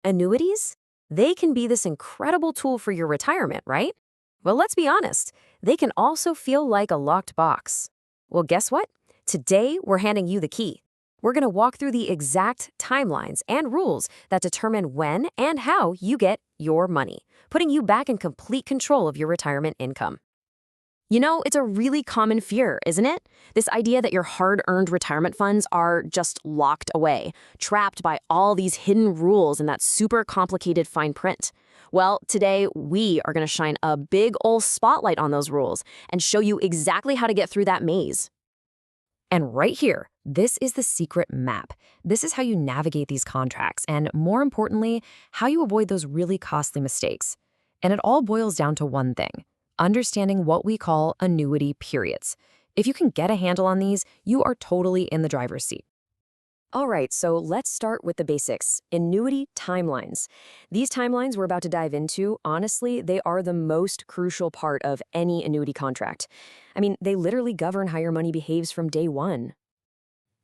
Annuities? They can be this incredible tool for your retirement, right? Well, let's be honest, they can also feel like a locked box. Well, guess what? Today, we're handing you the key. We're going to walk through the exact timelines and rules that determine when and how you get your money, putting you back in complete control of your retirement income. You know, it's a really common fear, isn't it? This idea that your hard-earned retirement funds are just locked away, trapped by all these hidden rules and that super complicated fine print. Well, today we are going to shine a big ol' spotlight on those rules and show you exactly how to get through that maze. And right here, this is the secret map. This is how you navigate these contracts and, more importantly, how you avoid those really costly mistakes. And it all boils down to one thing: understanding what we call annuity periods. If you can get a handle on these, you are totally in the driver's seat. All right, so let's start with the basics. Annuity timelines. These timelines we're about to dive into, honestly, they are the most crucial part of any annuity contract. I mean, they literally govern how your money behaves from day one.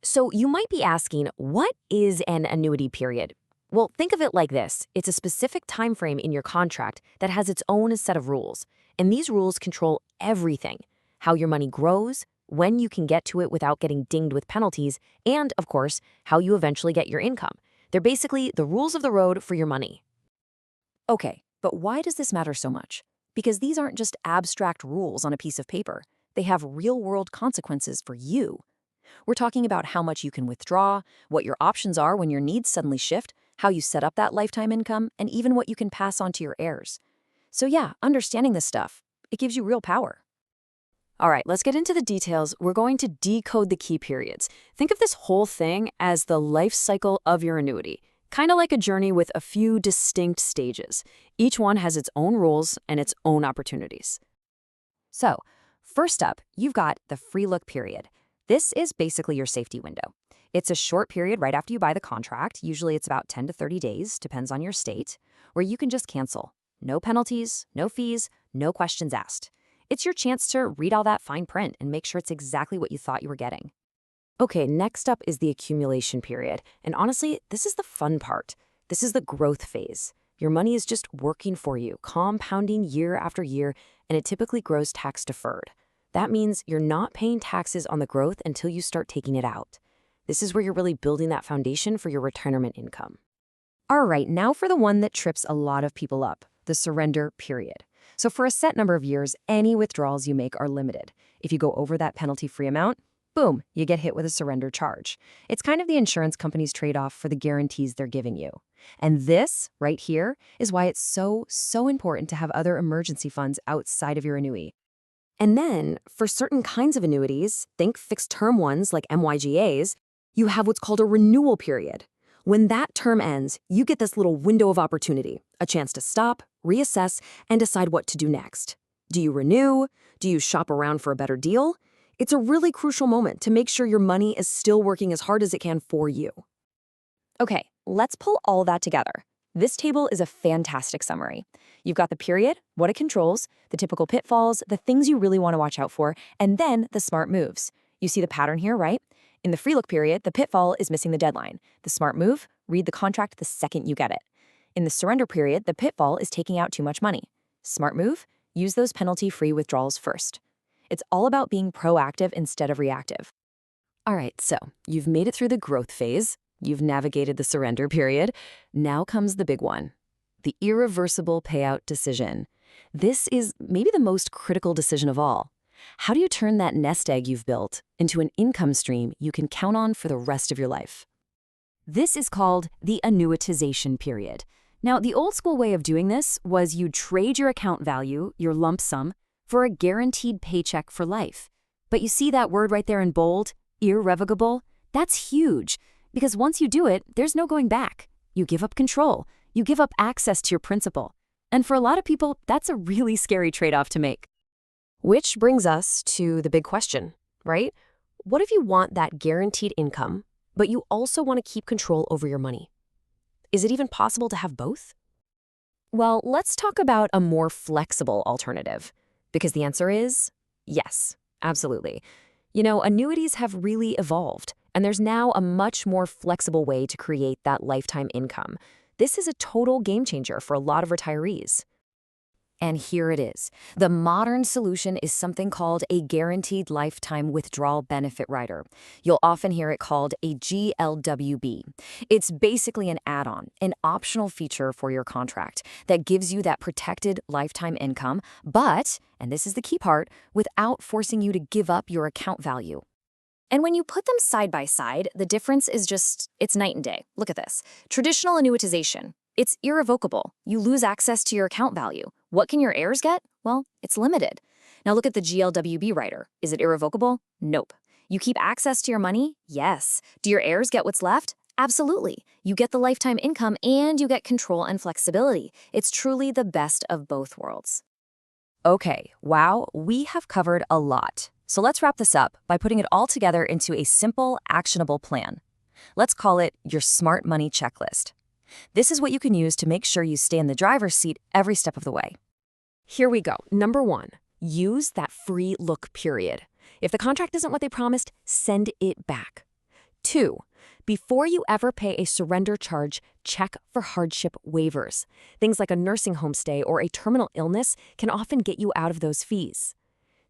So you might be asking, what is an annuity period? Well, think of it like this. It's a specific time frame in your contract that has its own set of rules. And these rules control everything: how your money grows, when you can get to it without getting dinged with penalties, and, of course, how you eventually get your income. They're basically the rules of the road for your money. Okay, but why does this matter so much? Because these aren't just abstract rules on a piece of paper. They have real-world consequences for you. We're talking about how much you can withdraw, what your options are when your needs suddenly shift, how you set up that lifetime income, and even what you can pass on to your heirs. So yeah, understanding this stuff, it gives you real power. All right, let's get into the details. We're going to decode the key periods. Think of this whole thing as the life cycle of your annuity, kind of like a journey with a few distinct stages. Each one has its own rules and its own opportunities. So, first up, you've got the free look period. This is basically your safety window. It's a short period right after you buy the contract. Usually it's about 10 to 30 days, depends on your state, where you can just cancel. No penalties, no fees, no questions asked. It's your chance to read all that fine print and make sure it's exactly what you thought you were getting. Okay, next up is the accumulation period. And honestly, this is the fun part. This is the growth phase. Your money is just working for you, compounding year after year, and it typically grows tax deferred. That means you're not paying taxes on the growth until you start taking it out. This is where you're really building that foundation for your retirement income. All right, now for the one that trips a lot of people up: the surrender period. So for a set number of years, any withdrawals you make are limited. If you go over that penalty-free amount, boom, you get hit with a surrender charge. It's kind of the insurance company's trade-off for the guarantees they're giving you. And this, right here, is why it's so important to have other emergency funds outside of your annuity. And then, for certain kinds of annuities, think fixed-term ones like MYGAs, you have what's called a renewal period. When that term ends, you get this little window of opportunity, a chance to stop, reassess, and decide what to do next. Do you renew? Do you shop around for a better deal? It's a really crucial moment to make sure your money is still working as hard as it can for you. Okay, let's pull all that together. This table is a fantastic summary. You've got the period, what it controls, the typical pitfalls, the things you really want to watch out for, and then the smart moves. You see the pattern here, right? In the free look period, the pitfall is missing the deadline. The smart move: read the contract the second you get it. In the surrender period, the pitfall is taking out too much money. Smart move: use those penalty-free withdrawals first. It's all about being proactive instead of reactive. All right, so you've made it through the growth phase. You've navigated the surrender period. Now comes the big one: the irreversible payout decision. This is maybe the most critical decision of all. How do you turn that nest egg you've built into an income stream you can count on for the rest of your life? This is called the annuitization period. Now, the old school way of doing this was you'd trade your account value, your lump sum, for a guaranteed paycheck for life. But you see that word right there in bold, irrevocable? That's huge, because once you do it, there's no going back. You give up control. You give up access to your principal. And for a lot of people, that's a really scary trade-off to make. Which brings us to the big question, right? What if you want that guaranteed income, but you also want to keep control over your money? Is it even possible to have both? Well, let's talk about a more flexible alternative, because the answer is yes, absolutely. You know, annuities have really evolved, and there's now a much more flexible way to create that lifetime income. This is a total game changer for a lot of retirees. And here it is. The modern solution is something called a guaranteed lifetime withdrawal benefit rider. You'll often hear it called a GLWB. It's basically an add-on, an optional feature for your contract that gives you that protected lifetime income, but, and this is the key part, without forcing you to give up your account value. And when you put them side by side, the difference is it's night and day. Look at this. Traditional annuitization. It's irrevocable. You lose access to your account value. What can your heirs get? Well, it's limited. Now look at the GLWB rider. Is it irrevocable? Nope. You keep access to your money? Yes. Do your heirs get what's left? Absolutely. You get the lifetime income and you get control and flexibility. It's truly the best of both worlds. Okay, wow, we have covered a lot. So let's wrap this up by putting it all together into a simple, actionable plan. Let's call it your smart money checklist. This is what you can use to make sure you stay in the driver's seat every step of the way. Here we go. Number 1, use that free look period. If the contract isn't what they promised, send it back. 2, before you ever pay a surrender charge, check for hardship waivers. Things like a nursing home stay or a terminal illness can often get you out of those fees.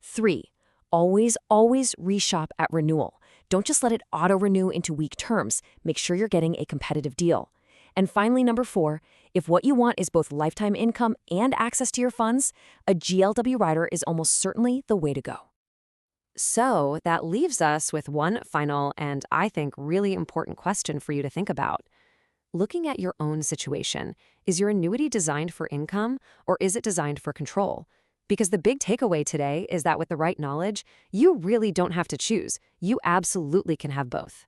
3, always reshop at renewal. Don't just let it auto-renew into weak terms. Make sure you're getting a competitive deal. And finally, number 4, if what you want is both lifetime income and access to your funds, a GLW rider is almost certainly the way to go. So that leaves us with one final and I think really important question for you to think about. Looking at your own situation, is your annuity designed for income or is it designed for control? Because the big takeaway today is that with the right knowledge, you really don't have to choose. You absolutely can have both.